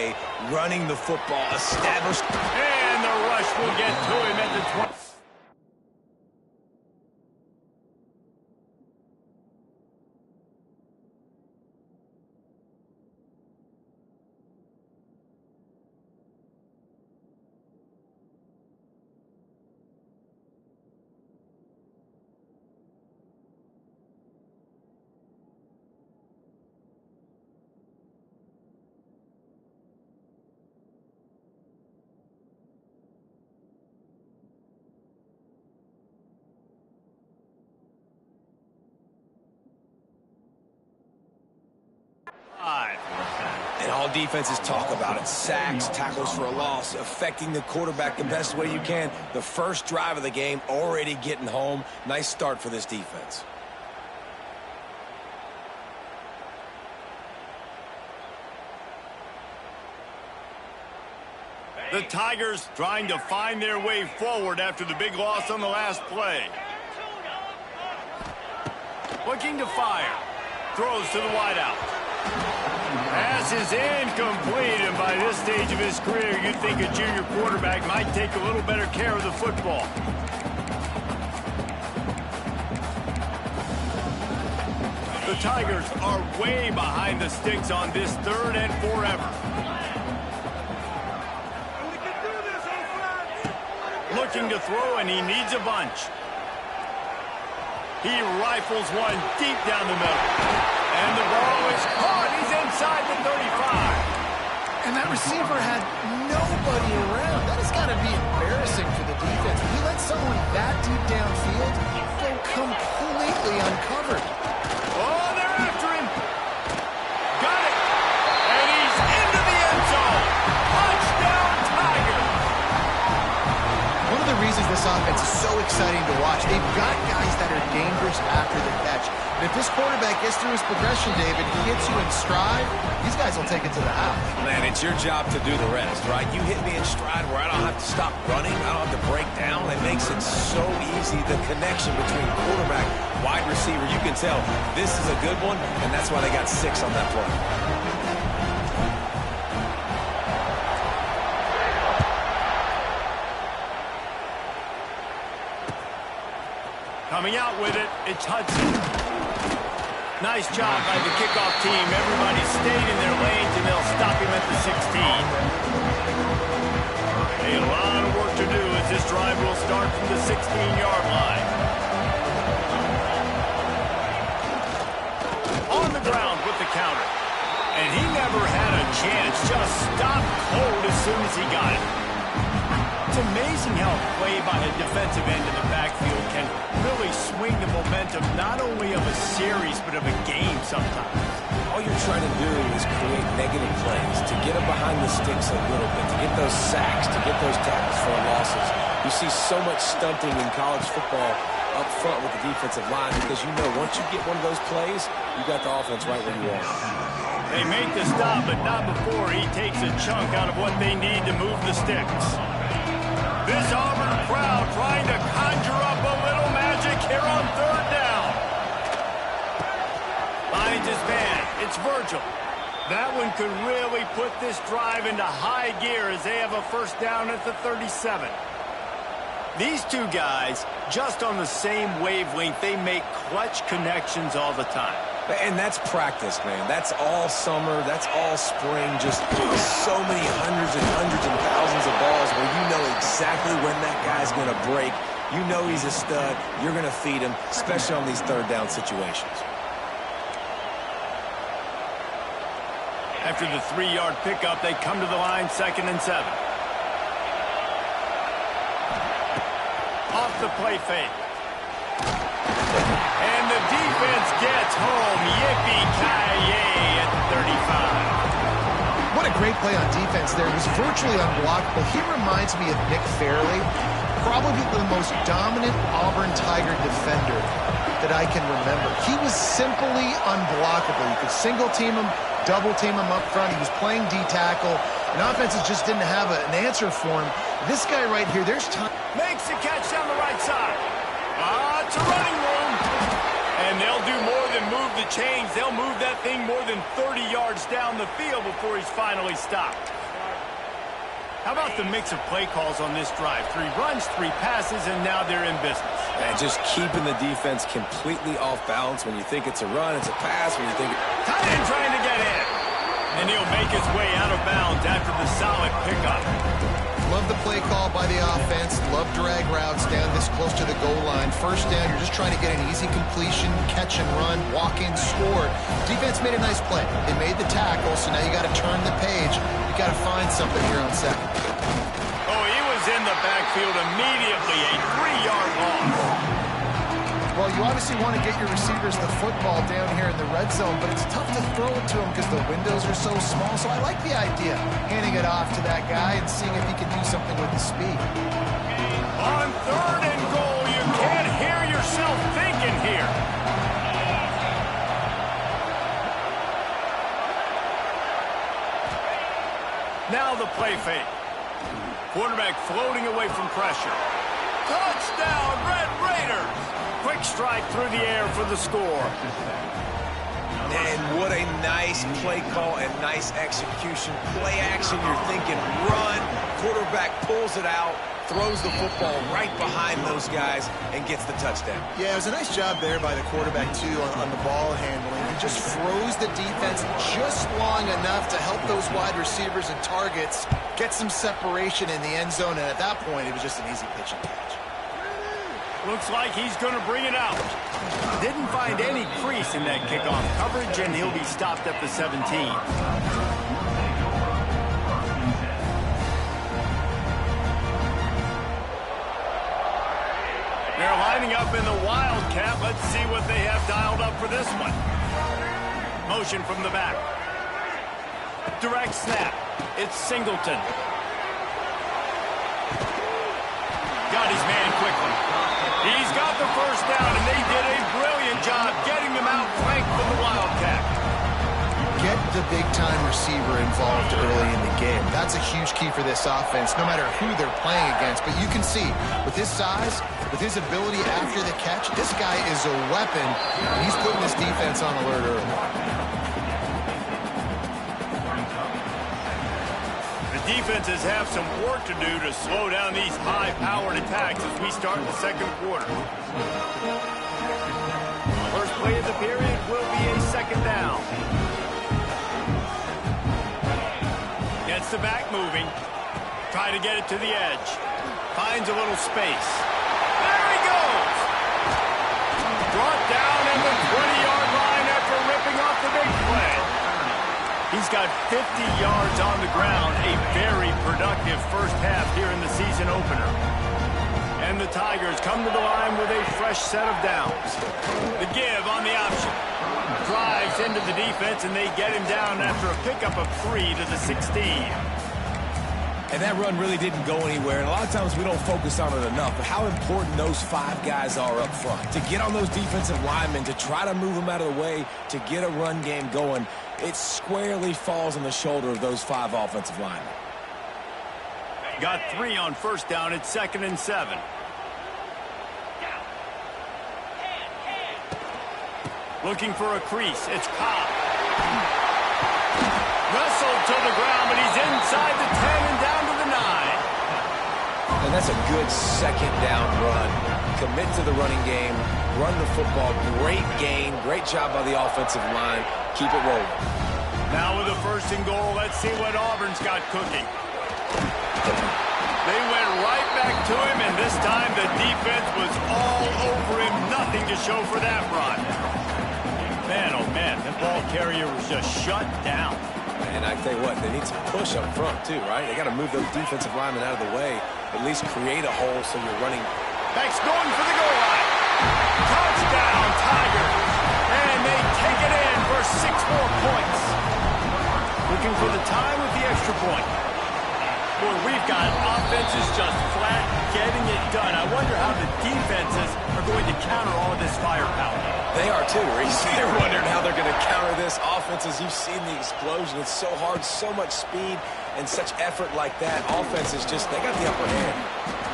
day, running the football, established. And the rush will get to him at the 20. And all defenses talk about it. Sacks, tackles for a loss, affecting the quarterback the best way you can. The first drive of the game, already getting home. Nice start for this defense. The Tigers trying to find their way forward after the big loss on the last play. Looking to fire. Throws to the wideout. Pass is incomplete, and by this stage of his career, you'd think a junior quarterback might take a little better care of the football. The Tigers are way behind the sticks on this 3rd and forever. Looking to throw, and he needs a bunch. He rifles one deep down the middle. And the ball is caught. He's inside the 35. And that receiver had nobody around. That has got to be embarrassing for the defense. When you let someone that deep downfield go completely uncovered. Oh, they're after him. Got it. And he's into the end zone. Touchdown, Tigers. One of the reasons this offense is so exciting to watch, they've got guys that are dangerous after the catch. And if this quarterback gets through his progression, David, he hits you in stride, these guys will take it to the house. Man, it's your job to do the rest, right? You hit me in stride where I don't have to stop running. I don't have to break down. It makes it so easy. The connection between quarterback, wide receiver, you can tell this is a good one, and that's why they got 6 on that play. Coming out with it, it's Hudson. Nice job by the kickoff team. Everybody stayed in their lanes, and they'll stop him at the 16. A lot of work to do as this drive will start from the 16-yard line. On the ground with the counter. And he never had a chance. Just stopped cold as soon as he got it. It's amazing how a play by a defensive end in the backfield can really swing the momentum not only of a series but of a game sometimes. All you're trying to do is create negative plays, to get them behind the sticks a little bit, to get those sacks, to get those tackles for losses. You see so much stunting in college football up front with the defensive line because you know once you get one of those plays, you got the offense right where you want it. They make the stop, but not before he takes a chunk out of what they need to move the sticks. This Auburn crowd trying to conjure up a little magic here on 3rd down. Finds his man. It's Virgil. That one could really put this drive into high gear as they have a 1st down at the 37. These two guys, just on the same wavelength, they make clutch connections all the time. And that's practice, man. That's all summer. That's all spring. Just so many hundreds and thousands of balls where you know exactly when that guy's going to break. You know he's a stud. You're going to feed him, especially on these 3rd down situations. After the 3-yard pickup, they come to the line 2nd and 7. Off the play fake. And the defense gets home. Yippee-ki-yay at the 35. What a great play on defense there. It was virtually unblockable. He reminds me of Nick Fairley, probably the most dominant Auburn Tiger defender that I can remember. He was simply unblockable. You could single-team him, double-team him up front. He was playing D-tackle, and offenses just didn't have an answer for him. This guy right here, there's time. Makes the catch down the right side. It's a running room. And they'll do more than move the chains. They'll move that thing more than 30 yards down the field before he's finally stopped. How about the mix of play calls on this drive? 3 runs, 3 passes, and now they're in business. And just keeping the defense completely off balance. When you think it's a run, it's a pass. When you think... Tight end trying to get in. And he'll make his way out of bounds after the solid pickup. Love the play call by the offense. Love drag routes down this close to the goal line. First down, you're just trying to get an easy completion, catch and run, walk in, score. Defense made a nice play. They made the tackle, so now you got to turn the page. You got to find something here on second. Oh, he was in the backfield immediately. A 3-yard loss. Well, you obviously want to get your receivers the football down here in the red zone, but it's tough to throw it to them because the windows are so small. So I like the idea, handing it off to that guy and seeing if he can do something with the speed. On 3rd and goal, you can't hear yourself thinking here. Now the play fake. Quarterback floating away from pressure. Touchdown, Red Raiders! Quick strike through the air for the score. And what a nice play call and nice execution. Play action, you're thinking run. Quarterback pulls it out, throws the football right behind those guys, and gets the touchdown. Yeah, it was a nice job there by the quarterback, too, on the ball handling. He just froze the defense just long enough to help those wide receivers and targets get some separation in the end zone, and at that point, it was just an easy pitch and catch. Looks like he's going to bring it out. Didn't find any crease in that kickoff coverage, and he'll be stopped at the 17. They're lining up in the Wildcat. Let's see what they have dialed up for this one. Motion from the back. Direct snap. It's Singleton. Got his man quickly. He's got the first down, and they did a brilliant job getting them out flanked from the Wildcat. Get the big-time receiver involved early in the game. That's a huge key for this offense, no matter who they're playing against. But you can see, with his size, with his ability after the catch, this guy is a weapon, and he's putting this defense on alert early. Defenses have some work to do to slow down these high-powered attacks as we start the second quarter. First play of the period will be a second down. Gets the back moving. Try to get it to the edge. Finds a little space. There he goes! Brought down at the 20-yard line after ripping off the big play. He's got 50 yards on the ground, a very productive first half here in the season opener. And the Tigers come to the line with a fresh set of downs. The give on the option. Drives into the defense, and they get him down after a pickup of 3 to the 16. And that run really didn't go anywhere. And a lot of times we don't focus on it enough. But how important those 5 guys are up front. To get on those defensive linemen, to try to move them out of the way, to get a run game going, it squarely falls on the shoulder of those 5 offensive linemen. Got 3 on first down. It's 2nd and 7. Looking for a crease. It's Cobb. Wrestled to the ground, but he's inside the 10 and down to the 9. And that's a good second down run. Commit to the running game. Run the football. Great gain. Great job by the offensive line. Keep it rolling. Now with a 1st and goal, let's see what Auburn's got cooking. They went right back to him, and this time the defense was all over him. Nothing to show for that run. Man, oh man, the ball carrier was just shut down. And I tell you what, they need some push up front too, right? They got to move those defensive linemen out of the way. At least create a hole so you're running. Back's going for the goal line. Touchdown, Tigers. And they take it in for 6 more points. Looking for the tie with the extra point. Boy, we've got offenses just flat getting it done. I wonder how the defenses are going to counter all of this firepower. They are too, Reese. They're wondering how they're going to counter this. Offenses, you've seen the explosion. It's so hard, so much speed, and such effort like that. Offenses just, they got the upper hand.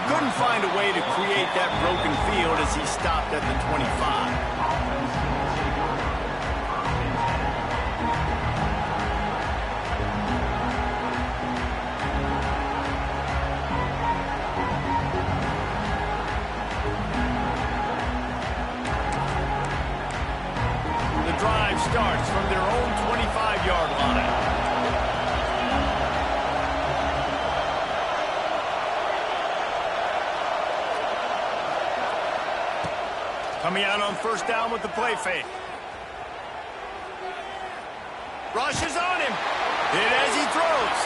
Couldn't find a way to create that broken field as he stopped at the 25. Coming out on first down with the play fake. Rushes on him. Hit as he throws.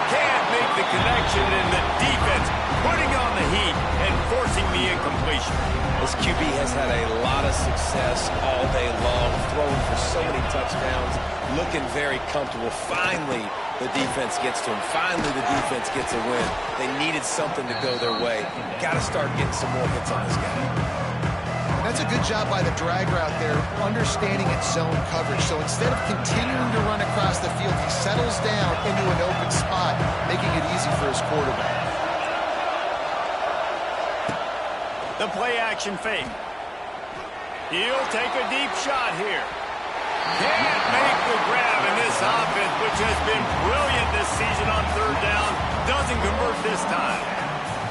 Can't make the connection, and the defense putting on the heat and forcing the incompletion. This QB has had a lot of success all day long, throwing for so many touchdowns, looking very comfortable. Finally, the defense gets to him. Finally, the defense gets a win. They needed something to go their way. Got to start getting some more hits on this guy. That's a good job by the drag route there, understanding its zone coverage. So instead of continuing to run across the field, he settles down into an open spot, making it easy for his quarterback. The play-action fake. He'll take a deep shot here. Can't make the grab, in this offense, which has been brilliant this season on third down, doesn't convert this time.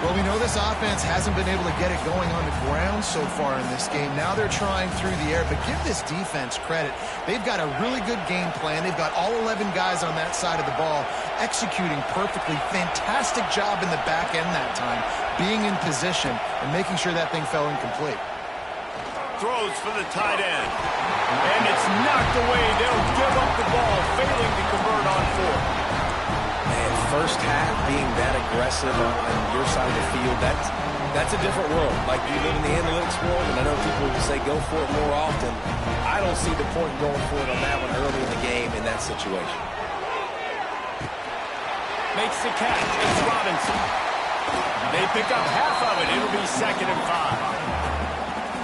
Well, we know this offense hasn't been able to get it going on the ground so far in this game. Now they're trying through the air, but give this defense credit. They've got a really good game plan. They've got all 11 guys on that side of the ball executing perfectly. Fantastic job in the back end that time, being in position and making sure that thing fell incomplete. Throws for the tight end. And it's knocked away. They'll give up the ball, failing to convert on fourth. Man, first half being that aggressive on your side of the field, that's a different world. Like, you live in the analytics world, and I know people will say go for it more often. I don't see the point going for it on that one early in the game in that situation. Makes the catch. It's Robinson. They pick up half of it. It'll be 2nd and 5.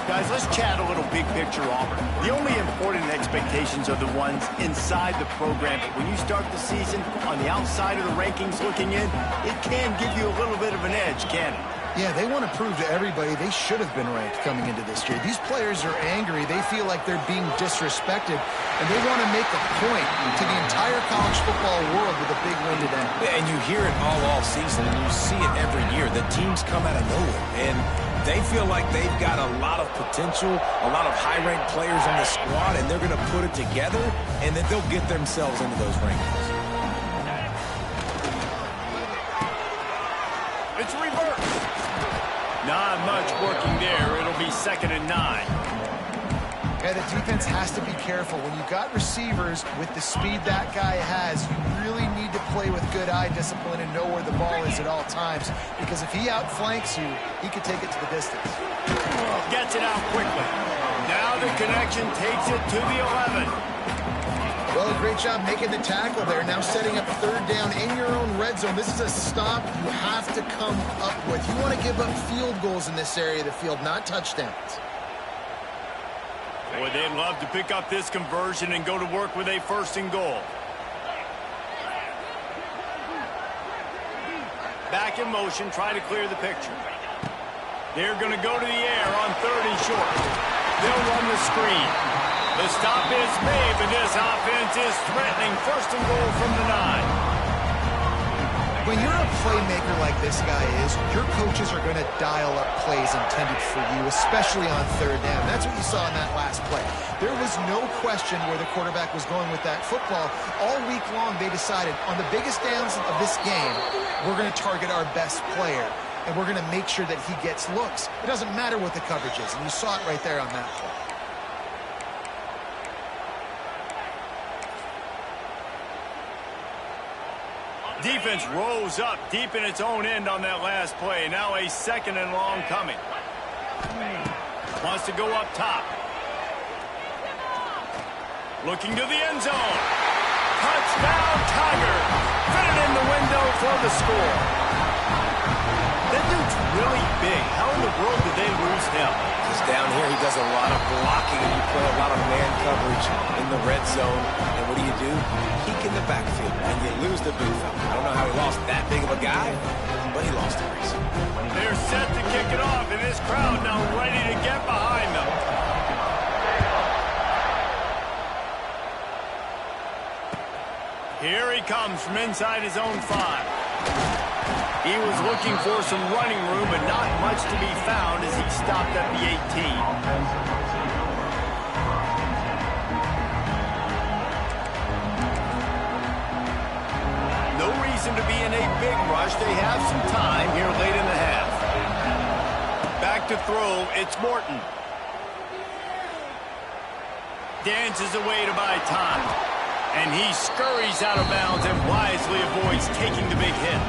Guys, let's chat a little big picture Auburn. The only important expectations are the ones inside the program. But when you start the season on the outside of the rankings looking in, it can give you a little bit of an edge, can it? Yeah, they want to prove to everybody they should have been ranked coming into this year. These players are angry. They feel like they're being disrespected, and they want to make a point to the entire college football world with a big win today. And you hear it all season, and you see it every year. The teams come out of nowhere, and they feel like they've got a lot of potential, a lot of high-ranked players on the squad, and they're going to put it together, and then they'll get themselves into those rankings. It's reverse. Not much working there. It'll be 2nd and 9. Yeah, the defense has to be careful. When you've got receivers with the speed that guy has, you really need to play with good eye discipline and know where the ball is at all times. Because if he outflanks you, he could take it to the distance. Gets it out quickly. Now the connection takes it to the 11. Well, a great job making the tackle there. Now setting up third down in your own red zone. This is a stop you have to come up with. You want to give up field goals in this area of the field, not touchdowns. Boy, they'd love to pick up this conversion and go to work with a 1st and goal. Back in motion, try to clear the picture. They're going to go to the air on 3rd and short. They'll run the screen. The stop is made, but this offense is threatening 1st and goal from the 9. When you're a playmaker like this guy is, your coaches are going to dial up plays intended for you, especially on 3rd down. That's what you saw in that last play. There was no question where the quarterback was going with that football. All week long, they decided on the biggest downs of this game, we're going to target our best player, and we're going to make sure that he gets looks. It doesn't matter what the coverage is, and you saw it right there on that play. Defense rose up deep in its own end on that last play. Now a 2nd and long coming. Wants to go up top. Looking to the end zone. Touchdown, Tiger. Fit it in the window for the score. That dude's really big. How in the world did they lose him? Because down here he does a lot of blocking, and you play a lot of man coverage in the red zone. And what do? Peek in the backfield, and you lose the booth. I don't know how he lost that big of a guy, but he lost the race. They're set to kick it off, and this crowd now ready to get behind them. Here he comes from inside his own 5. He was looking for some running room, but not much to be found as he stopped at the 18. No reason to be in a big rush. They have some time here late in the half. Back to throw, it's Morton. dances away to buy time. And he scurries out of bounds and wisely avoids taking the big hit.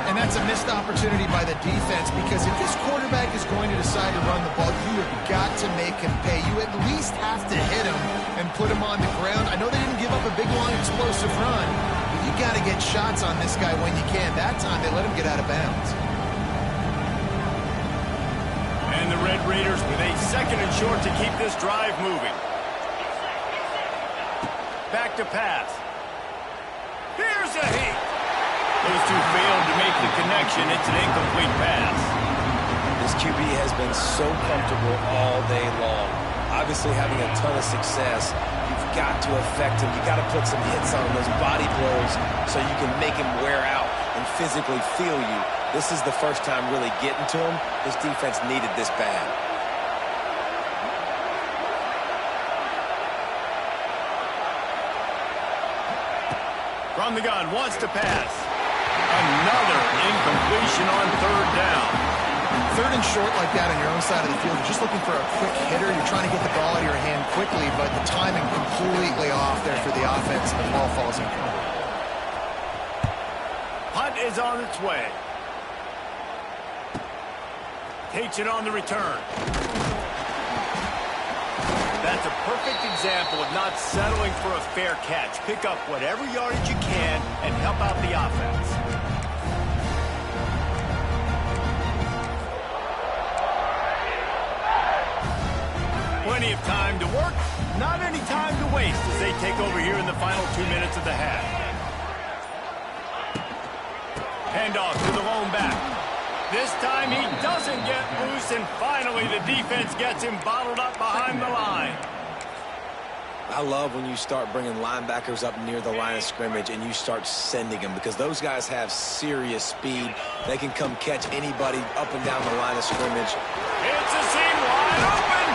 And that's a missed opportunity by the defense, because if this quarterback is going to decide to run the ball, you have got to make him pay. You at least have to hit him and put him on the ground. I know they didn't give up a big, long, explosive run, but you got to get shots on this guy when you can. That time, they let him get out of bounds. And the Red Raiders with a 2nd and short to keep this drive moving. Back to pass. Here's a heat. Those two failed to make the connection. It's an incomplete pass. This QB has been so comfortable all day long. Obviously having a ton of success. You've got to affect him. You've got to put some hits on those body blows so you can make him wear out and physically feel you. This is the first time really getting to him. This defense needed this bad. From the gun, wants to pass. Another incompletion on 3rd down. 3rd and short like that on your own side of the field, you're just looking for a quick hitter. You're trying to get the ball out of your hand quickly, but the timing completely off there for the offense, and the ball falls incomplete. Punt is on its way. Takes it on the return. That's a perfect example of not settling for a fair catch. Pick up whatever yardage you can and help out the offense. Plenty of time to work, not any time to waste as they take over here in the final 2 minutes of the half. Handoff to the lone back. This time he doesn't get loose, and finally the defense gets him bottled up behind the line. I love when you start bringing linebackers up near the line of scrimmage and you start sending them, because those guys have serious speed. They can come catch anybody up and down the line of scrimmage. It's a seam wide open.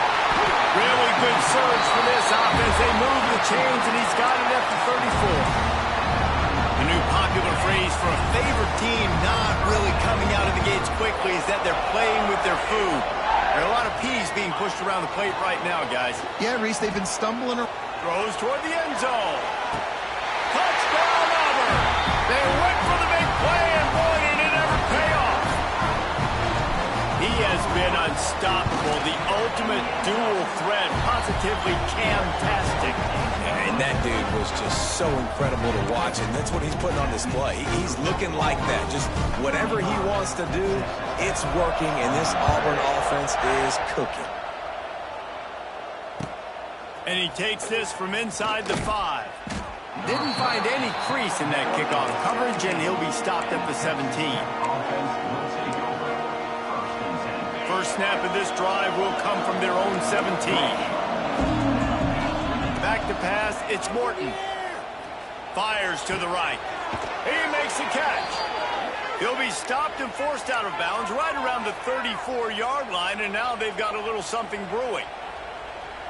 Really good surge for this offense. They move the chains, and he's got it at the 34. The new popular phrase for a favorite team not really coming out of the gates quickly is that they're playing with their food. There are a lot of peas being pushed around the plate right now, guys. Yeah, Reese, they've been stumbling around. Throws toward the end zone. Touchdown, Auburn! They went for the big play, and boy, did it ever pay off. He has been unstoppable, the ultimate dual threat, positively camtastic. And that dude was just so incredible to watch, and that's what he's putting on display. He's looking like that. Just whatever he wants to do, it's working, and this Auburn offense is cooking. And he takes this from inside the 5. Didn't find any crease in that kickoff coverage, and he'll be stopped at the 17. First snap of this drive will come from their own 17. Back to pass, it's Morton. Fires to the right. He makes the catch. He'll be stopped and forced out of bounds right around the 34-yard line, and now they've got a little something brewing.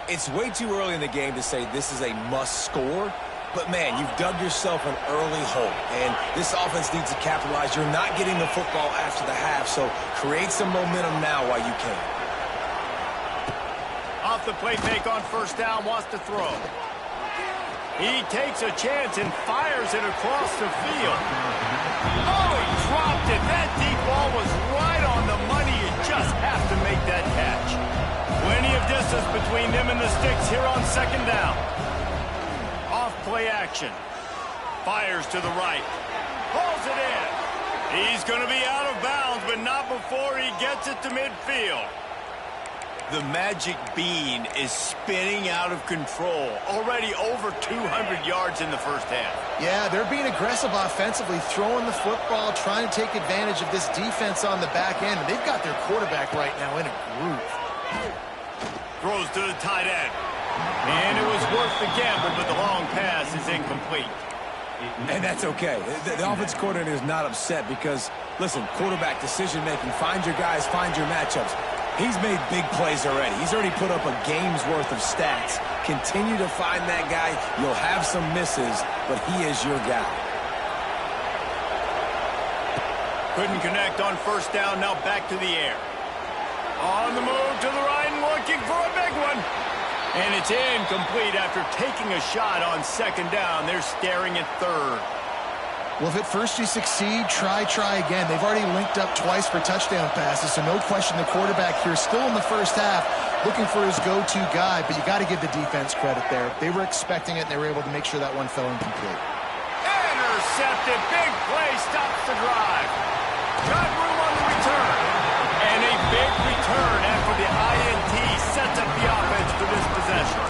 It's way too early in the game to say this is a must score, but man, you've dug yourself an early hole, and this offense needs to capitalize. You're not getting the football after the half, so create some momentum now while you can. Off the play fake on first down, wants to throw. He takes a chance and fires it across the field. Oh, he dropped it. That deep ball was right on the money. You just have to make that catch. Plenty of distance between them and the sticks here on second down. Off play action. Fires to the right. Pulls it in. He's going to be out of bounds, but not before he gets it to midfield. The magic bean is spinning out of control. Already over 200 yards in the first half. Yeah, they're being aggressive offensively, throwing the football, trying to take advantage of this defense on the back end. And they've got their quarterback right now in a groove. Throws to the tight end. And it was worth the gamble, but the long pass is incomplete. And that's okay. The offense coordinator is not upset because, listen, quarterback decision-making, find your guys, find your matchups. He's made big plays already. He's already put up a game's worth of stats. Continue to find that guy. You'll have some misses, but he is your guy. Couldn't connect on first down. Now back to the air. On the move to the right and looking for a big one. And it's incomplete after taking a shot on second down. They're staring at third. Well, if at first you succeed, try again. They've already linked up twice for touchdown passes, so no question the quarterback here still in the first half looking for his go-to guy, but you got to give the defense credit there. They were expecting it, and they were able to make sure that one fell incomplete. Intercepted. Big play stops the drive. Got room on the return. And a big return after the INT sets up the offense for this possession.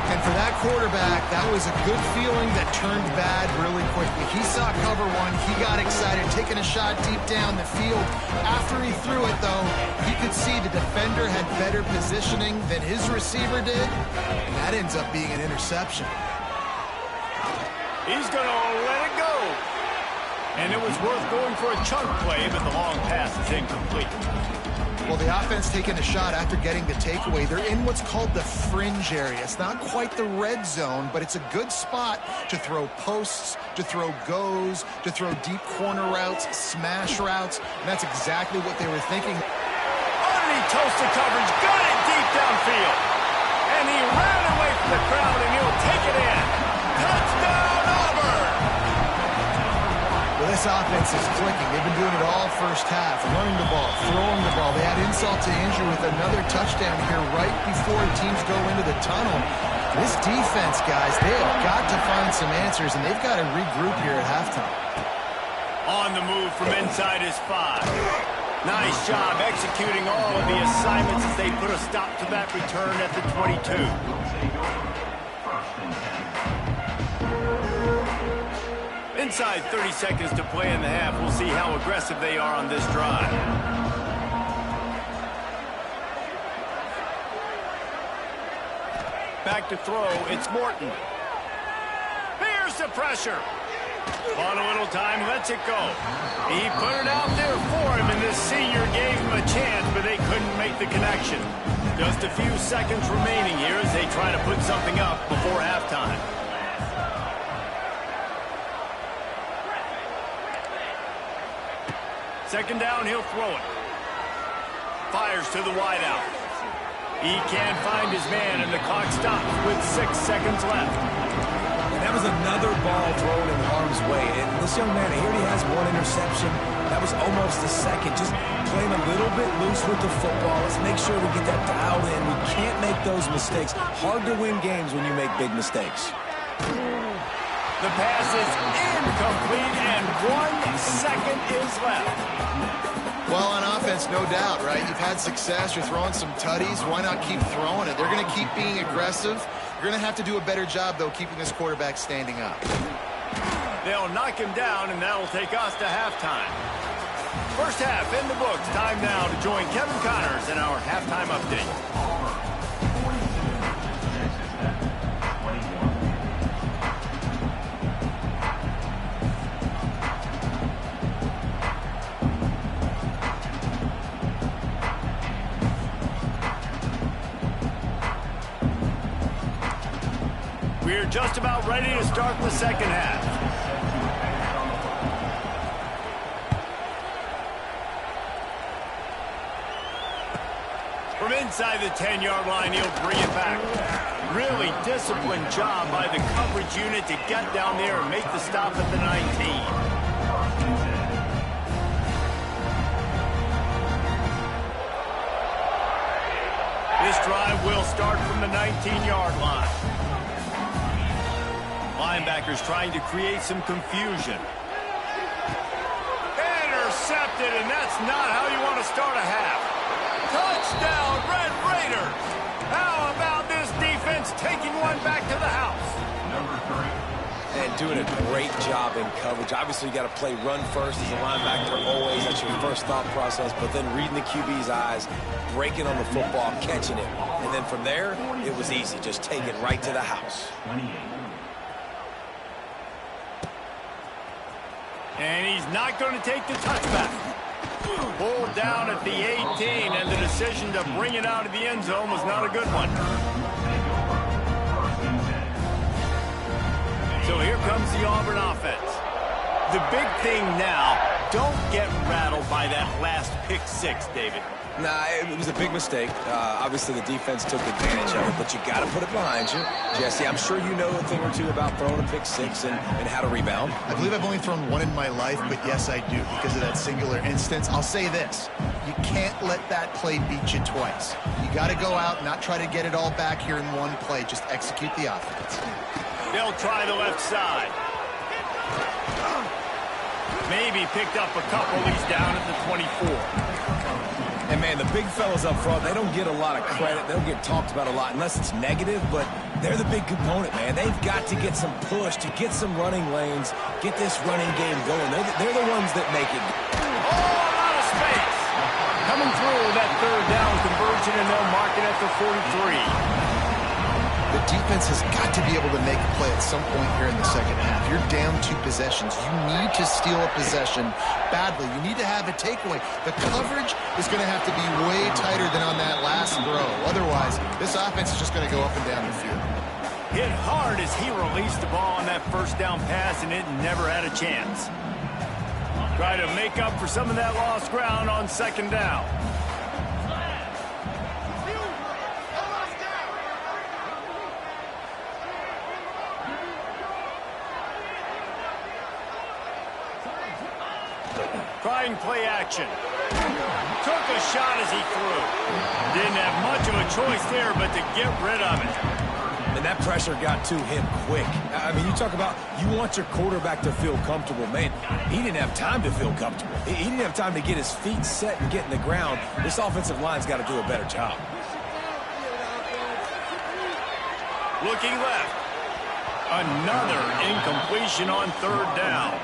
And for that quarterback, that was a good feeling that turned bad really quickly. He saw cover one. He got excited, taking a shot deep down the field. After he threw it, though, he could see the defender had better positioning than his receiver did. And that ends up being an interception. He's going to let it go. And it was worth going for a chunk play, but the long pass is incomplete. Well, the offense taking a shot after getting the takeaway. They're in what's called the fringe area. It's not quite the red zone, but it's a good spot to throw posts, to throw goes, to throw deep corner routes, smash routes, and that's exactly what they were thinking. Underneath toasted coverage, got it deep downfield. And he ran away from the crowd, and he'll take it in. Touchdown, Auburn! Well, this offense is clicking. They've been doing it all first half, running the ball, throwing the ball. They had insult to injury with another touchdown here right before teams go into the tunnel. This defense, guys, they have got to find some answers, and they've got to regroup here at halftime. On the move from inside his 5. Nice job executing all of the assignments as they put a stop to that return at the 22. Inside 30 seconds to play in the half. We'll see how aggressive they are on this drive. Back to throw. It's Morton. Here's the pressure. On a little time, lets it go. He put it out there for him, and this senior gave him a chance, but they couldn't make the connection. Just a few seconds remaining here as they try to put something up before halftime. Second down, he'll throw it. Fires to the wideout. He can't find his man, and the clock stops with 6 seconds left. And that was another ball thrown in harm's way. And this young man, he already has one interception. That was almost a second. Just playing a little bit loose with the football. Let's make sure we get that dialed in. We can't make those mistakes. Hard to win games when you make big mistakes. The pass is incomplete, and 1 second is left. Well, on offense, no doubt, right? You've had success. You're throwing some tutties. Why not keep throwing it? They're going to keep being aggressive. You're going to have to do a better job, though, keeping this quarterback standing up. They'll knock him down, and that'll take us to halftime. First half in the books. Time now to join Kevin Connors in our halftime update. We're just about ready to start the second half. From inside the 10-yard line, he'll bring it back. Really disciplined job by the coverage unit to get down there and make the stop at the 19. This drive will start from the 19-yard line. Linebackers trying to create some confusion. Intercepted, and that's not how you want to start a half. Touchdown, Red Raiders! How about this defense taking one back to the house? And doing a great job in coverage. Obviously, you got to play run first as a linebacker always. That's your first thought process. But then reading the QB's eyes, breaking on the football, catching it. And then from there, it was easy. Just take it right to the house. And he's not going to take the touchback. Pulled down at the 18, and the decision to bring it out of the end zone was not a good one. So here comes the Auburn offense. The big thing now, don't get rattled by that last pick six, David. Nah, it was a big mistake. Obviously, the defense took advantage of it, but you got to put it behind you. Jesse, I'm sure you know a thing or two about throwing a pick six and how to rebound. I believe I've only thrown one in my life, but yes, I do because of that singular instance. I'll say this. You can't let that play beat you twice. You got to go out and not try to get it all back here in one play. Just execute the offense. They'll try the left side. Maybe picked up a couple. He's down at the 24. And, man, the big fellas up front, they don't get a lot of credit. They don't get talked about a lot unless it's negative, but they're the big component, man. They've got to get some push, to get some running lanes, get this running game going. They're the ones that make it. Oh, a lot of space. Coming through that third down conversion, and they'll mark it at the 43. The defense has got to be able to make a play at some point here in the second half. You're down 2 possessions. You need to steal a possession badly. You need to have a takeaway. The coverage is going to have to be way tighter than on that last throw. Otherwise, this offense is just going to go up and down the field. Hit hard as he released the ball on that first down pass, and it never had a chance. Try to make up for some of that lost ground on second down. Trying play action. Took a shot as he threw. Didn't have much of a choice there, but to get rid of it. And that pressure got to him quick. I mean, you talk about you want your quarterback to feel comfortable. Man, he didn't have time to feel comfortable. He didn't have time to get his feet set and get in the ground. This offensive line's got to do a better job. Looking left. Another incompletion on third down.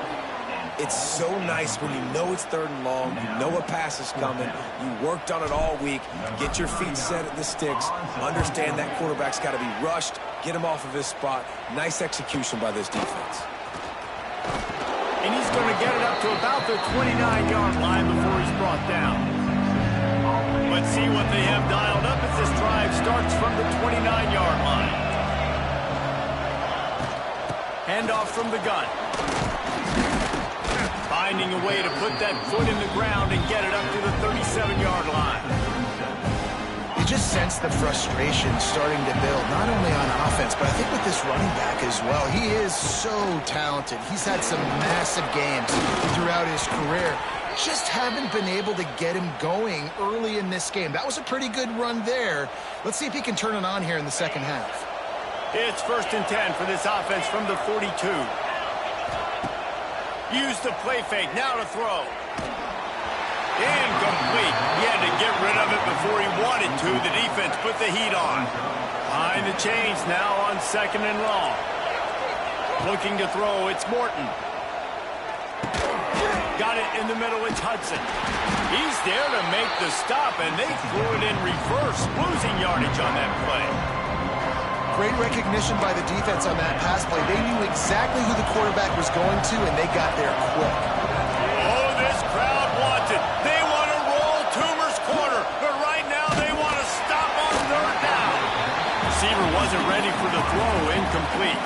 It's so nice when you know it's third and long, you know a pass is coming, you worked on it all week, get your feet set at the sticks, understand that quarterback's got to be rushed, get him off of his spot. Nice execution by this defense. And he's going to get it up to about the 29-yard line before he's brought down. Let's see what they have dialed up as this drive starts from the 29-yard line. Handoff from the gun. Finding a way to put that foot in the ground and get it up to the 37-yard line. You just sense the frustration starting to build, not only on offense, but I think with this running back as well. He is so talented. He's had some massive games throughout his career. Just haven't been able to get him going early in this game. That was a pretty good run there. Let's see if he can turn it on here in the second half. It's 1st and 10 for this offense from the 42. Use the play fake, now to throw. Incomplete. He had to get rid of it before he wanted to. The defense put the heat on. Behind the chains now on 2nd and long. Looking to throw, it's Morton. Got it in the middle, it's Hudson. He's there to make the stop, and they threw it in reverse, losing yardage on that play. Great recognition by the defense on that pass play. They knew exactly who the quarterback was going to, and they got there quick. Oh, this crowd wants it. They want to roll Toomer's corner, but right now they want to stop on third down. Receiver wasn't ready for the throw, incomplete.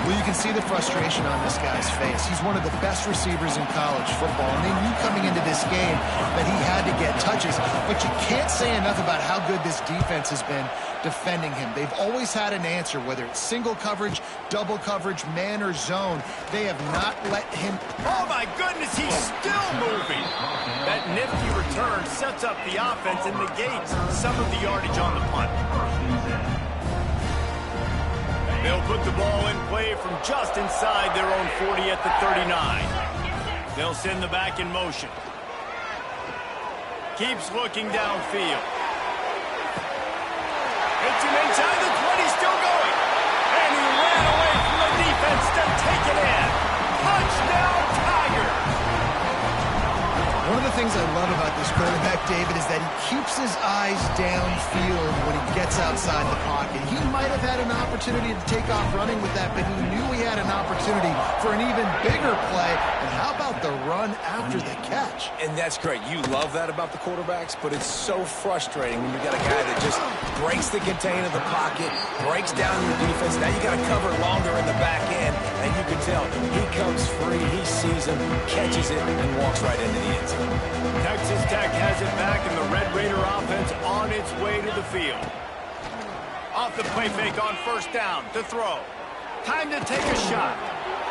Well, you can see the frustration on this guy's face. He's one of the best receivers in college football, and they knew coming into this game that he had to get touches. But you can't say enough about how good this defense has been defending him. They've always had an answer, whether it's single coverage, double coverage, man or zone. They have not let him... Oh, my goodness, he's still moving. That nifty return sets up the offense and negates some of the yardage on the punt. They'll put the ball in play from just inside their own 40 at the 39. They'll send the back in motion. Keeps looking downfield. Hits him inside the 20, still going. And he ran away from the defense to take it in. Touchdown, Tigers! One of the things I love about this quarterback, David, is that he keeps his eyes downfield when he gets outside the pocket. He might have had an opportunity to take off running with that, but he knew he had an opportunity for an even bigger play. And how about the run after the catch? And that's great. You love that about the quarterbacks, but it's so frustrating when you got a guy that just breaks the contain of the pocket, breaks down your defense. Now you got to cover longer in the back end, and you can tell he comes free. He's sees him, catches it, and walks right into the end zone. Texas Tech has it back, and the Red Raider offense on its way to the field. Off the play fake on first down to throw. Time to take a shot.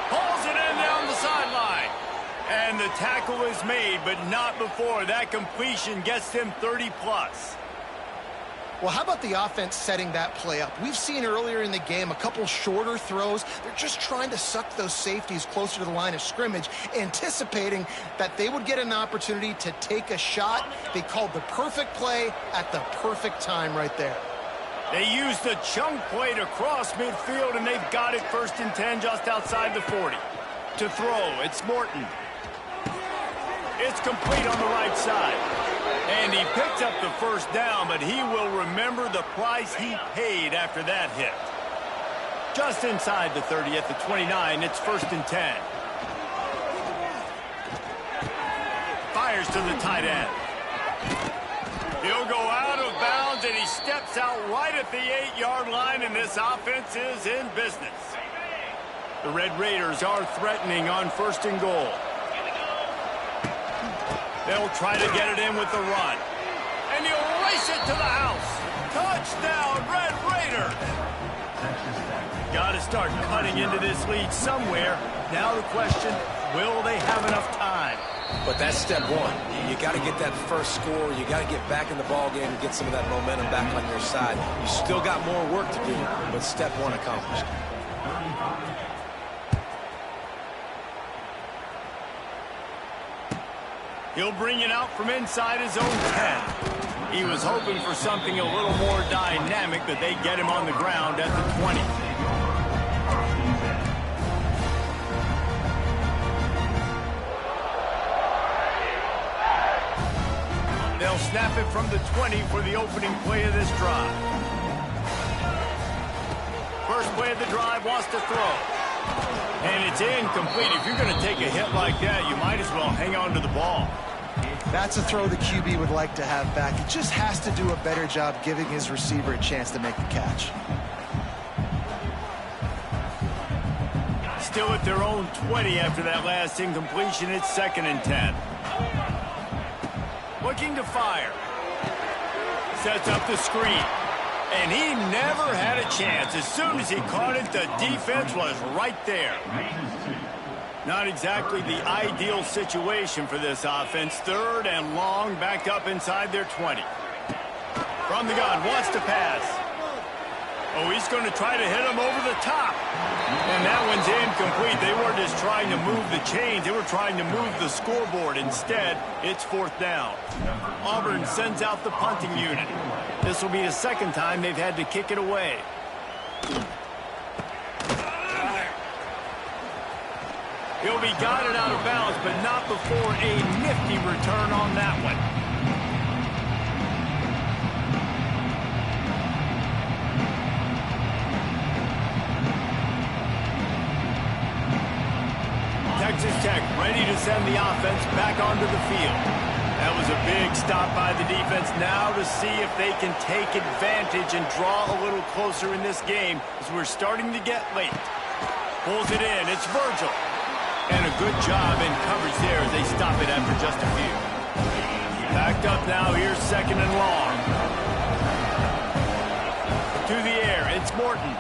Pulls it in down the sideline. And the tackle is made, but not before that completion gets him 30-plus. Well, how about the offense setting that play up? We've seen earlier in the game a couple shorter throws. They're just trying to suck those safeties closer to the line of scrimmage, anticipating that they would get an opportunity to take a shot. They called the perfect play at the perfect time right there. They used the chunk play to cross midfield, and they've got it 1st and 10 just outside the 40. To throw, it's Morton. It's complete on the right side. And he picked up the first down, but he will remember the price he paid after that hit. Just inside the 30 at the 29, it's 1st and 10. Fires to the tight end. He'll go out of bounds, and he steps out right at the 8-yard line, and this offense is in business. The Red Raiders are threatening on 1st and goal. They'll try to get it in with the run. And he'll race it to the house. Touchdown, Red Raiders! Got to start cutting into this lead somewhere. Now the question, will they have enough time? But that's step one. You got to get that first score. You got to get back in the ball game and get some of that momentum back on your side. You still got more work to do, but step one accomplished. He'll bring it out from inside his own 10. He was hoping for something a little more dynamic, but they get him on the ground at the 20. They'll snap it from the 20 for the opening play of this drive. First play of the drive, wants to throw. And it's incomplete. If you're going to take a hit like that, you might as well hang on to the ball. That's a throw the QB would like to have back. He just has to do a better job giving his receiver a chance to make the catch. Still at their own 20 after that last incompletion. It's 2nd and 10. Looking to fire. Sets up the screen. And he never had a chance. As soon as he caught it, the defense was right there. Not exactly the ideal situation for this offense. 3rd and long, back up inside their 20. From the gun, wants to pass. Oh, he's going to try to hit him over the top. And that one's incomplete. They weren't just trying to move the chains. They were trying to move the scoreboard. Instead, it's 4th down. Auburn sends out the punting unit. This will be the 2nd time they've had to kick it away. He'll be guided out of bounds, but not before a nifty return on that one. Texas Tech ready to send the offense back onto the field. That was a big stop by the defense. Now to see if they can take advantage and draw a little closer in this game as we're starting to get late. Pulls it in. It's Virgil. And a good job in coverage there as they stop it after just a few. Backed up now. Here's 2nd and long. To the air. It's Morton.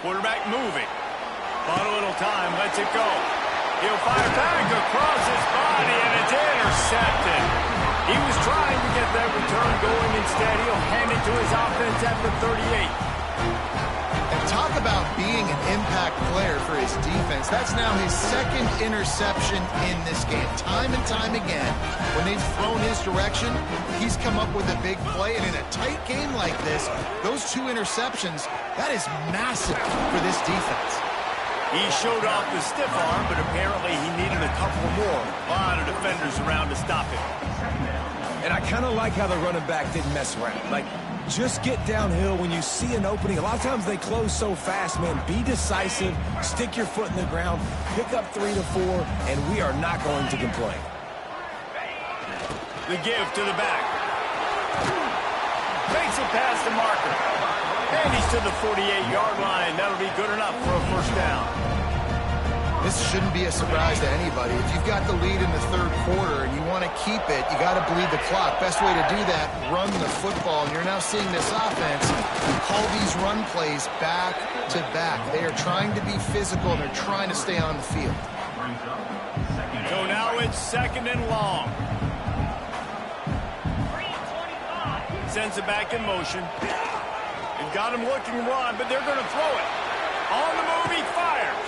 Quarterback moving. Bought a little time. Lets it go. He'll fire back across his body, and it's intercepted. He was trying to get that return going. Instead, he'll hand it to his offense at the 38. And talk about being an impact player for his defense. That's now his 2nd interception in this game. Time and time again, when they've thrown his direction, he's come up with a big play. And in a tight game like this, those 2 interceptions, that is massive for this defense. He showed off the stiff arm, but apparently he needed a couple more. A lot of defenders around to stop him. And I kind of like how the running back didn't mess around. Like, just get downhill when you see an opening. A lot of times they close so fast, man. Be decisive, stick your foot in the ground, pick up 3 to 4, and we are not going to complain. The give to the back. Makes it past the marker. And he's to the 48-yard line. That'll be good enough for a 1st down. This shouldn't be a surprise to anybody. If you've got the lead in the third quarter and you want to keep it, you got to bleed the clock. Best way to do that, run the football. And you're now seeing this offense call these run plays back to back. They are trying to be physical, and they're trying to stay on the field. So now it's 2nd and long. Sends it back in motion. They've got him looking run, but they're going to throw it. On the move, he fires.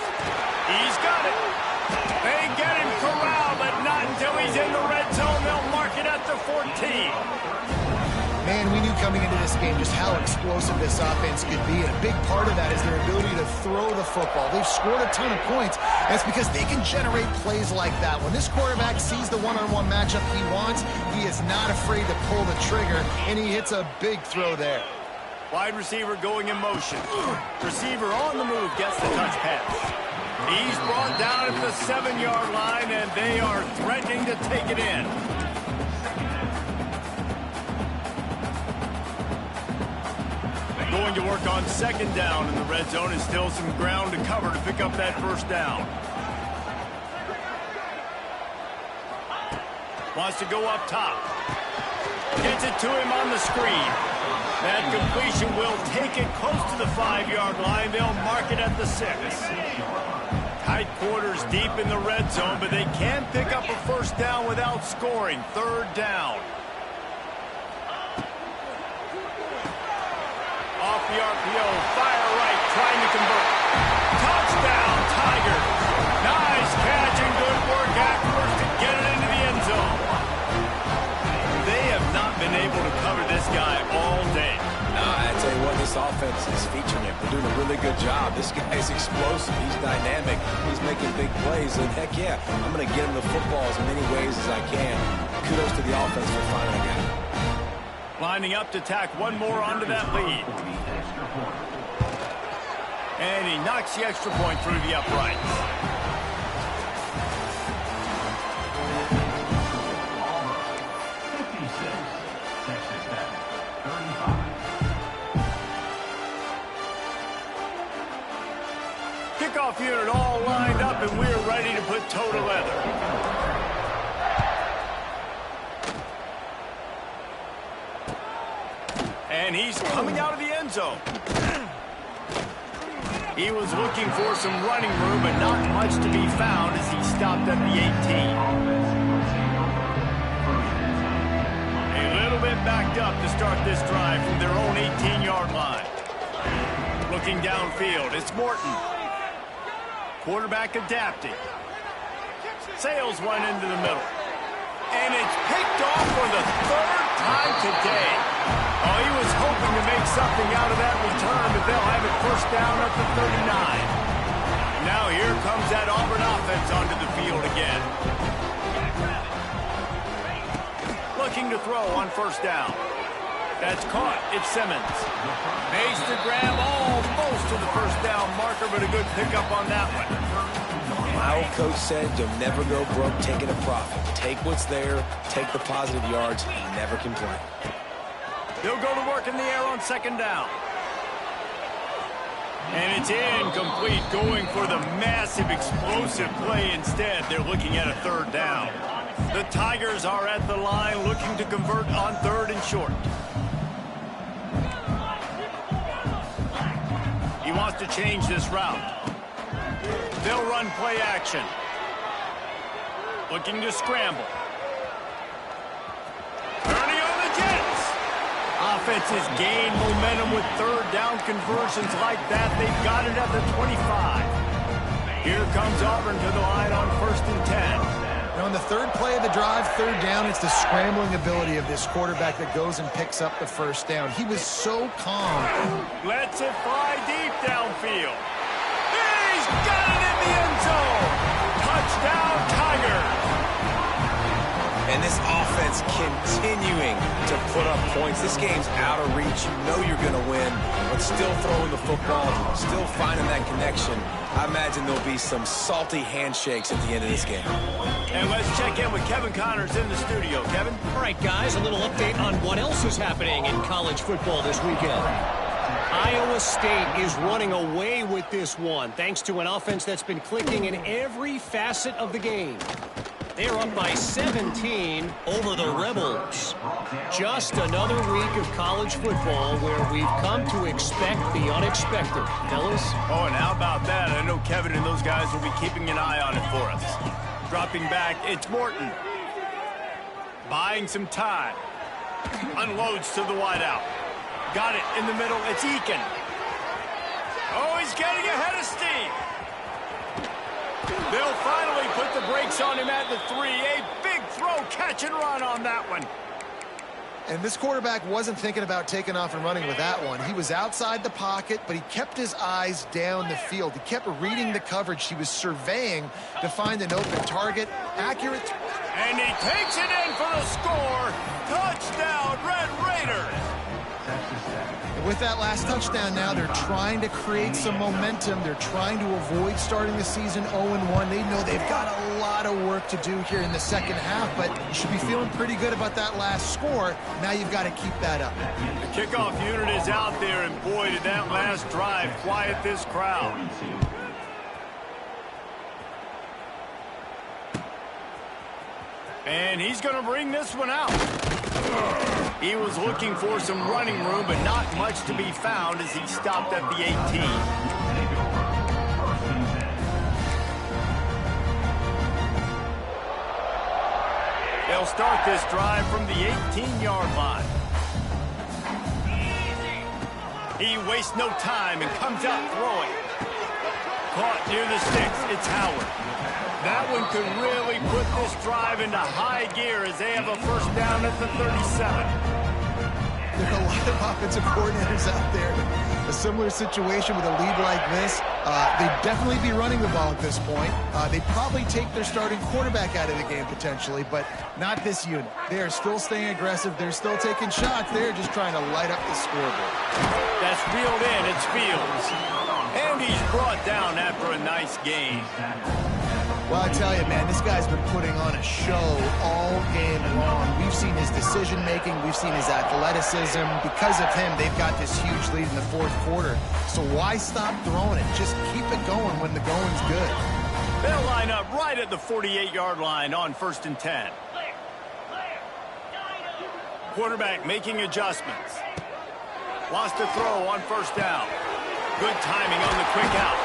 He's got it. They get him corralled, but not until he's in the red zone. They'll mark it at the 14. Man, we knew coming into this game just how explosive this offense could be, and a big part of that is their ability to throw the football. They've scored a ton of points, and it's because they can generate plays like that. When this quarterback sees the one-on-one matchup he wants, he is not afraid to pull the trigger, and he hits a big throw there. Wide receiver going in motion. Receiver on the move gets the touch pass. He's brought down at the 7-yard line, and they are threatening to take it in. Going to work on 2nd down in the red zone, and still some ground to cover to pick up that 1st down. Wants to go up top. Gets it to him on the screen. That completion will take it close to the 5-yard line. They'll mark it at the 6. Tight quarters deep in the red zone, but they can pick up a 1st down without scoring. 3rd down. Off the RPO, fire right, trying to convert. Touchdown, Tigers. Nice catch and good work afterwards to get it into the end zone. They have not been able to cover this guy all day. I tell you what, this offense is featuring him. They're doing a really good job. This guy's explosive. He's dynamic. He's making big plays. And heck yeah, I'm going to get him the football as many ways as I can. Kudos to the offense for finding a guy. Lining up to tack one more onto that lead. And he knocks the extra point through the uprights. Kickoff unit all lined up, and we're ready to put toe to leather. And he's coming out of the end zone. He was looking for some running room, but not much to be found as he stopped at the 18. A little bit backed up to start this drive from their own 18-yard line. Looking downfield, it's Morton. Quarterback adapting. Sails one into the middle. And it's picked off for the 3rd time today. Oh, he was hoping to make something out of that return, but they'll have it 1st down at the 39. Now here comes that Auburn offense onto the field again. Looking to throw on 1st down. That's caught. It's Simmons. Makes the grab almost to the 1st down marker, but a good pickup on that one. My old coach said, you'll never go broke taking a profit. Take what's there, take the positive yards, and never complain. They'll go to work in the air on 2nd down. And it's incomplete, going for the massive explosive play instead. They're looking at a 3rd down. The Tigers are at the line looking to convert on 3rd and short. He wants to change this route. They'll run play action. Looking to scramble. Turning on the Jets. Offenses gain momentum with 3rd down conversions like that. They've got it at the 25. Here comes Auburn to the line on 1st and 10. Now, on the 3rd play of the drive, 3rd down, it's the scrambling ability of this quarterback that goes and picks up the 1st down. He was so calm. Lets it fly deep downfield. He's got it in the end zone. Touchdown, Tigers. And this offense continuing to put up points. This game's out of reach. You know you're going to win, but still throwing the football, still finding that connection. I imagine there'll be some salty handshakes at the end of this game. And let's check in with Kevin Connors in the studio. Kevin? All right, guys, a little update on what else is happening in college football this weekend. Iowa State is running away with this one, thanks to an offense that's been clicking in every facet of the game. They're up by 17 over the Rebels. Just another week of college football where we've come to expect the unexpected. Fellas? Oh, and how about that? I know Kevin and those guys will be keeping an eye on it for us. Dropping back, it's Morton. Buying some time. Unloads to the wideout. Got it in the middle. It's Eakin. Oh, he's getting ahead of steam. They'll finally put the brakes on him at the 3. A big throw, catch and run on that one. And this quarterback wasn't thinking about taking off and running with that one. He was outside the pocket, but he kept his eyes down the field. He kept reading the coverage. He was surveying to find an open target. Accurate. And he takes it in for the score. Touchdown, Red Raiders. With that last touchdown now, they're trying to create some momentum. They're trying to avoid starting the season 0-1. They know they've got a lot of work to do here in the second half, but you should be feeling pretty good about that last score. Now you've got to keep that up. The kickoff unit is out there, and boy, did that last drive quiet this crowd. And he's going to bring this one out. He was looking for some running room, but not much to be found as he stopped at the 18. They'll start this drive from the 18-yard line. He wastes no time and comes out throwing. Caught near the sticks. It's Howard. That one could really put this drive into high gear as they have a first down at the 37. There are a lot of offensive coordinators out there. A similar situation with a lead like this. They'd definitely be running the ball at this point. They'd probably take their starting quarterback out of the game potentially, but not this unit. They are still staying aggressive. They're still taking shots. They're just trying to light up the scoreboard. That's reeled in. It's Fields. And he's brought down after a nice game. Well, I tell you, man, this guy's been putting on a show all game long. We've seen his decision-making. We've seen his athleticism. Because of him, they've got this huge lead in the fourth quarter. So why stop throwing it? Just keep it going when the going's good. They'll line up right at the 48-yard line on 1st and 10. Quarterback making adjustments. Wants to throw on 1st down. Good timing on the quick out.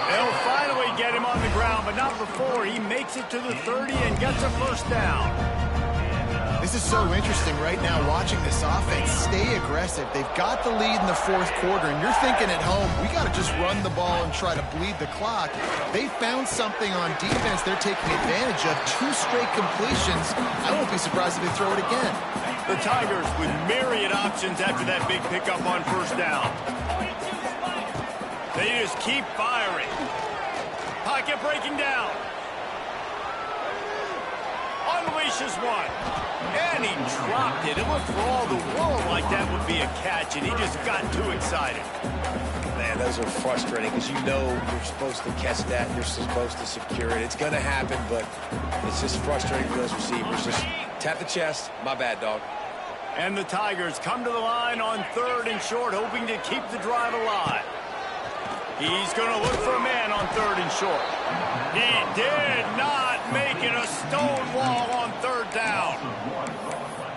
They'll finally get him on the ground, but not before he makes it to the 30 and gets a first down. This is so interesting right now, watching this offense stay aggressive. They've got the lead in the fourth quarter, and you're thinking at home, we got to just run the ball and try to bleed the clock. They found something on defense they're taking advantage of. 2 straight completions. I won't be surprised if they throw it again. The Tigers with myriad options after that big pickup on 1st down. They just keep firing. Pocket breaking down. Unleashes one. And he dropped it. It looked for all the world like that would be a catch, and he just got too excited. Man, those are frustrating because you know you're supposed to catch that. You're supposed to secure it. It's going to happen, but it's just frustrating for those receivers. Just tap the chest. My bad, dog. And the Tigers come to the line on 3rd and short, hoping to keep the drive alive. He's going to look for a man on 3rd and short. He did not make it a stone wall on 3rd down.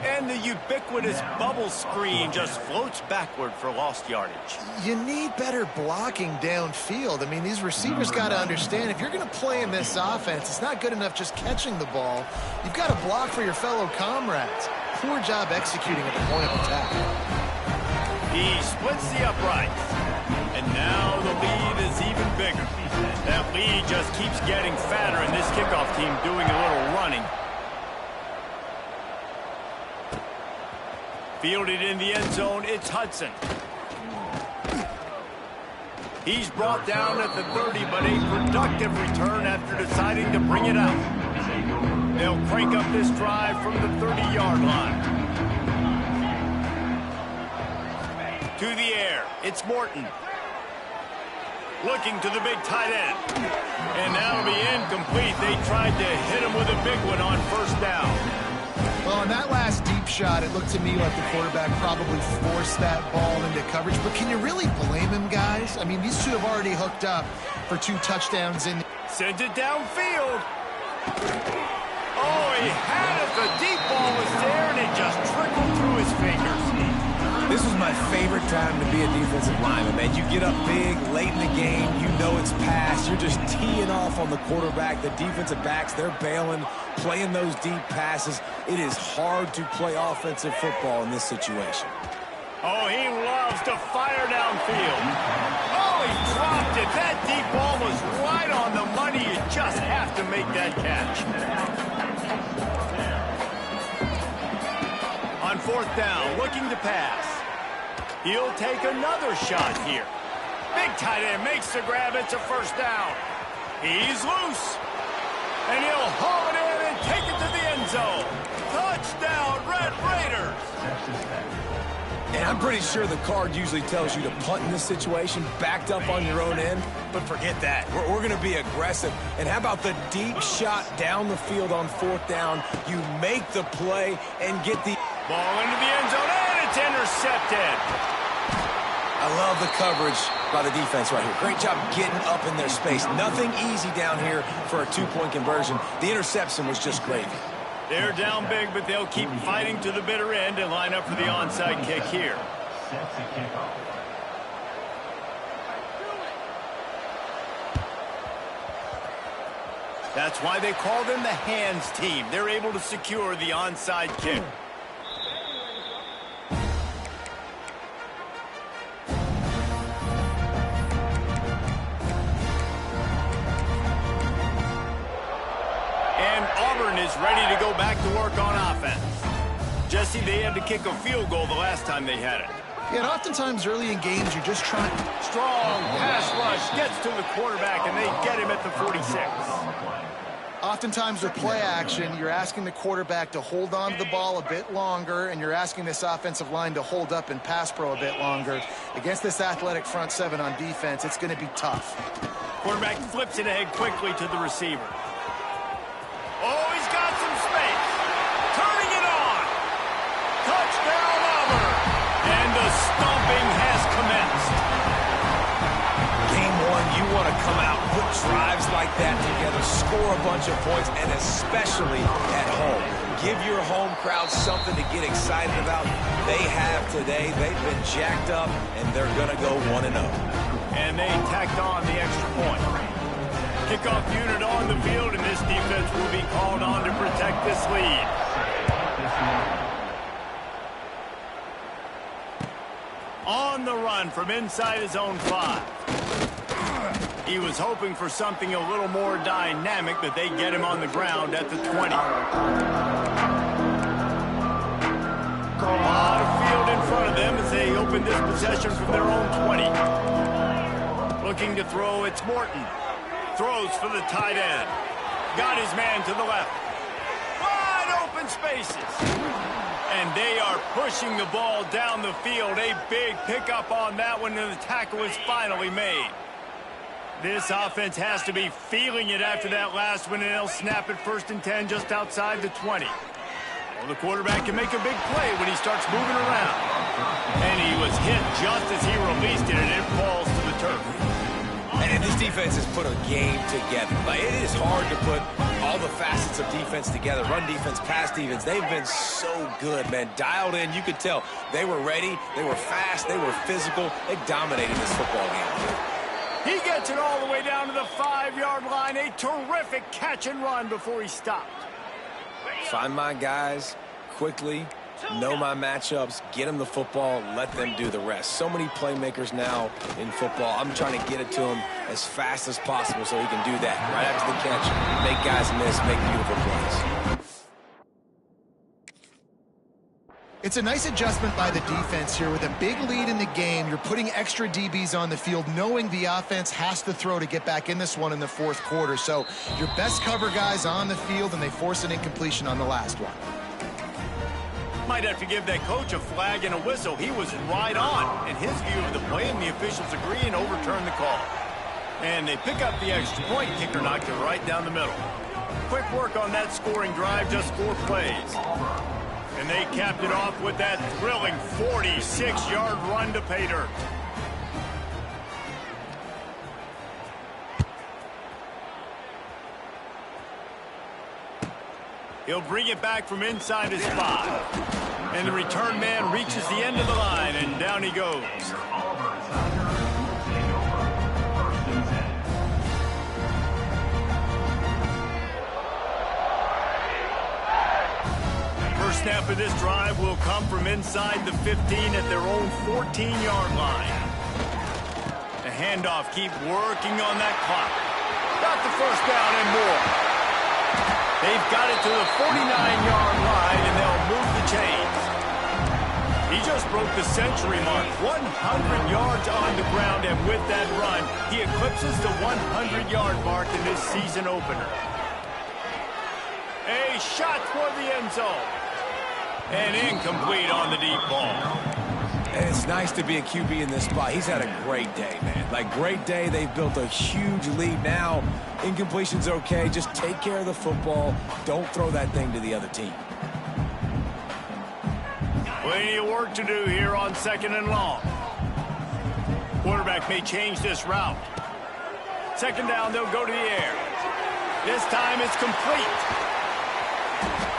And the ubiquitous bubble screen just floats backward for lost yardage. You need better blocking downfield. I mean, these receivers got to understand, if you're going to play in this offense, it's not good enough just catching the ball. You've got to block for your fellow comrades. Poor job executing at the point of attack. He splits the uprights. And now the lead is even bigger. That lead just keeps getting fatter, and this kickoff team doing a little running. Fielded in the end zone, it's Hudson. He's brought down at the 30, but a productive return after deciding to bring it out. They'll crank up this drive from the 30-yard line. To the air, it's Morton. Looking to the big tight end. And that'll be incomplete. They tried to hit him with a big one on 1st down. Well, on that last deep shot, it looked to me like the quarterback probably forced that ball into coverage. But can you really blame him, guys? I mean, these two have already hooked up for 2 touchdowns in. Sends it downfield. Oh, he had it. The deep ball was there, and it just trickled through his fingers. This was my favorite time to be a defensive lineman, man. You get up big, late in the game, you know it's past. You're just teeing off on the quarterback. The defensive backs, they're bailing, playing those deep passes. It is hard to play offensive football in this situation. Oh, he loves to fire downfield. Oh, he dropped it. That deep ball was right on the money. You just have to make that catch. On 4th down, looking to pass. He'll take another shot here. Big tight end makes the grab. It's a 1st down. He's loose. And he'll haul it in and take it to the end zone. Touchdown, Red Raiders. And I'm pretty sure the card usually tells you to punt in this situation, backed up on your own end, but forget that. We're going to be aggressive. And how about the deep shot down the field on 4th down? You make the play and get the ball into the end zone, and it's intercepted. I love the coverage by the defense right here. Great job getting up in their space. Nothing easy down here for a 2-point conversion. The interception was just gravy. They're down big, but they'll keep fighting to the bitter end and line up for the onside kick here. That's why they call them the hands team. They're able to secure the onside kick. Is ready to go back to work on offense. Jesse, they had to kick a field goal the last time they had it. Yeah, and oftentimes early in games, you're just trying. Strong pass rush gets to the quarterback, and they get him at the 46. Oftentimes with play action, you're asking the quarterback to hold on to the ball a bit longer, and you're asking this offensive line to hold up in pass pro a bit longer. Against this athletic front 7 on defense, it's going to be tough. Quarterback flips it ahead quickly to the receiver. Oh, he's got some space. Turning it on. Touchdown, Auburn. And the stomping has commenced. Game 1, you want to come out, put drives like that together, score a bunch of points, and especially at home. Give your home crowd something to get excited about. They have today. They've been jacked up, and they're going to go 1-0. And they tacked on the extra point. Kickoff unit on the field, and this defense will be called on to protect this lead. On the run from inside his own 5. He was hoping for something a little more dynamic, but they get him on the ground at the 20. A lot of field in front of them as they open this possession from their own 20. Looking to throw, it's Morton. Throws for the tight end. Got his man to the left. Wide open spaces. And they are pushing the ball down the field. A big pickup on that one, and the tackle is finally made. This offense has to be feeling it after that last one, and they'll snap it 1st and 10 just outside the 20. Well, the quarterback can make a big play when he starts moving around. And he was hit just as he released it, and it falls to the turf. And this defense has put a game together. Like, it is hard to put all the facets of defense together. Run defense, pass defense. They've been so good, man. Dialed in. You could tell they were ready. They were fast. They were physical. They dominated this football game. He gets it all the way down to the 5-yard line. A terrific catch and run before he stopped. Find my guys quickly. Know my matchups, get them the football, let them do the rest. So many playmakers now in football. I'm trying to get it to him as fast as possible so he can do that. Right after the catch, make guys miss, make beautiful plays. It's a nice adjustment by the defense here. With a big lead in the game, you're putting extra DBs on the field, knowing the offense has to throw to get back in this one in the 4th quarter. So your best cover guys on the field, and they force an incompletion on the last one. Might have to give that coach a flag and a whistle. He was right on in his view of the play, and the officials agree and overturn the call. And they pick up the extra point. Kicker knocked it right down the middle. Quick work on that scoring drive, just 4 plays. And they capped it off with that thrilling 46-yard run to pay dirt. He'll bring it back from inside his 5. And the return man reaches the end of the line, and down he goes. First snap of this drive will come from inside the 15 at their own 14-yard line. The handoff, keep working on that clock. Got the first down and more. They've got it to the 49-yard line, and they'll move the chains. He just broke the century mark, 100 yards on the ground, and with that run, he eclipses the 100-yard mark in this season opener. A shot toward the end zone. And incomplete on the deep ball. And it's nice to be a QB in this spot. He's had a great day, man. Like, great day. They've built a huge lead now. Incompletion's okay. Just take care of the football. Don't throw that thing to the other team. Plenty of work to do here on 2nd and long. Quarterback may change this route. 2nd down, they'll go to the air. This time it's complete.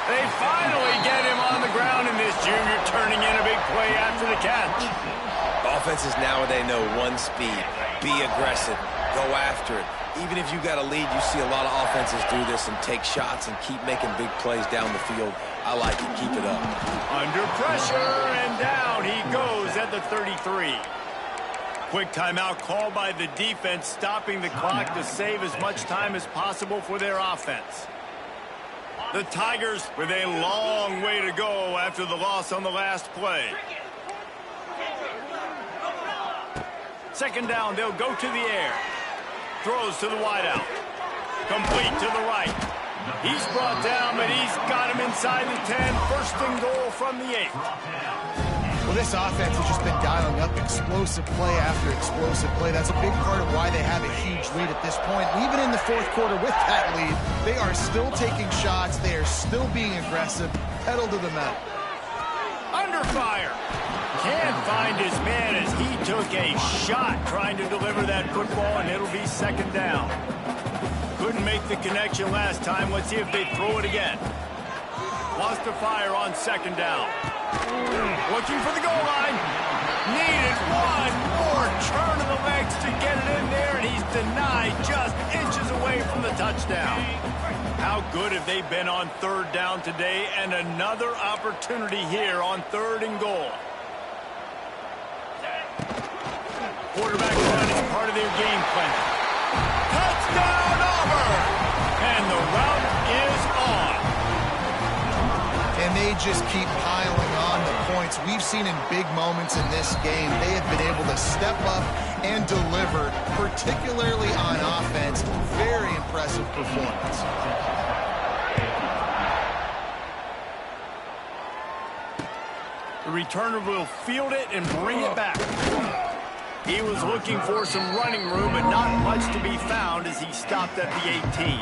They finally get him on the ground, and this junior turning in a big play after the catch. Offenses nowadays know one speed. Be aggressive. Go after it. Even if you got a lead, you see a lot of offenses do this and take shots and keep making big plays down the field. I like it. Keep it up. Under pressure, and down he goes at the 33. Quick timeout called by the defense, stopping the clock to save as much time as possible for their offense. The Tigers with a long way to go after the loss on the last play. 2nd down, they'll go to the air. Throws to the wideout. Complete to the right. He's brought down, but he's got him inside the 10. 1st and goal from the 8. Well, this offense has just been dialing up explosive play after explosive play. That's a big part of why they have a huge lead at this point. Even in the 4th quarter with that lead, they are still taking shots. They are still being aggressive. Pedal to the metal. Under fire. Can't find his man as he took a shot trying to deliver that football, and it'll be 2nd down. Couldn't make the connection last time. Let's see if they throw it again. Lost to fire on 2nd down. Looking for the goal line. Needed one more turn of the legs to get it in there, and he's denied just inches away from the touchdown. How good have they been on 3rd down today, and another opportunity here on 3rd and goal. Quarterback run is part of their game plan. Touchdown, Auburn! And the route is on. And they just keep piling on the points. We've seen in big moments in this game, they have been able to step up and deliver, particularly on offense. Very impressive performance. The returner will field it and bring it back. He was looking for some running room, but not much to be found as he stopped at the 18.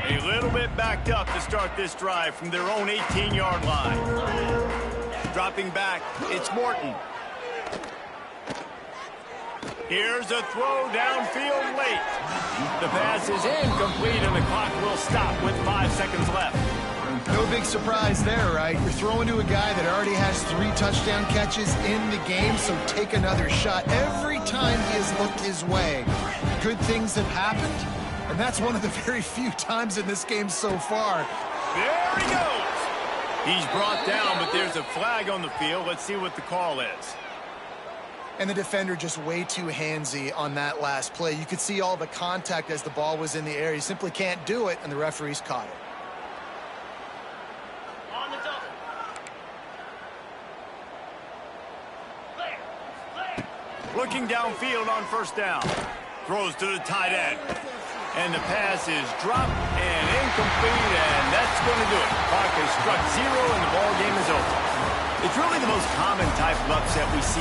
A little bit backed up to start this drive from their own 18-yard line. Dropping back, it's Morton. Here's a throw downfield late. The pass is incomplete, and the clock will stop with 5 seconds left. No big surprise there, right? You're throwing to a guy that already has 3 touchdown catches in the game, so take another shot. Every time he has looked his way, good things have happened, and that's one of the very few times in this game so far. There he goes. He's brought down, but there's a flag on the field. Let's see what the call is. And the defender just way too handsy on that last play. You could see all the contact as the ball was in the air. He simply can't do it, and the referees caught it. On the double. Looking downfield on 1st down. Throws to the tight end. And the pass is dropped and incomplete, and that's going to do it. Clock has struck 0, and the ball game is over. It's really the most common type of upset we see.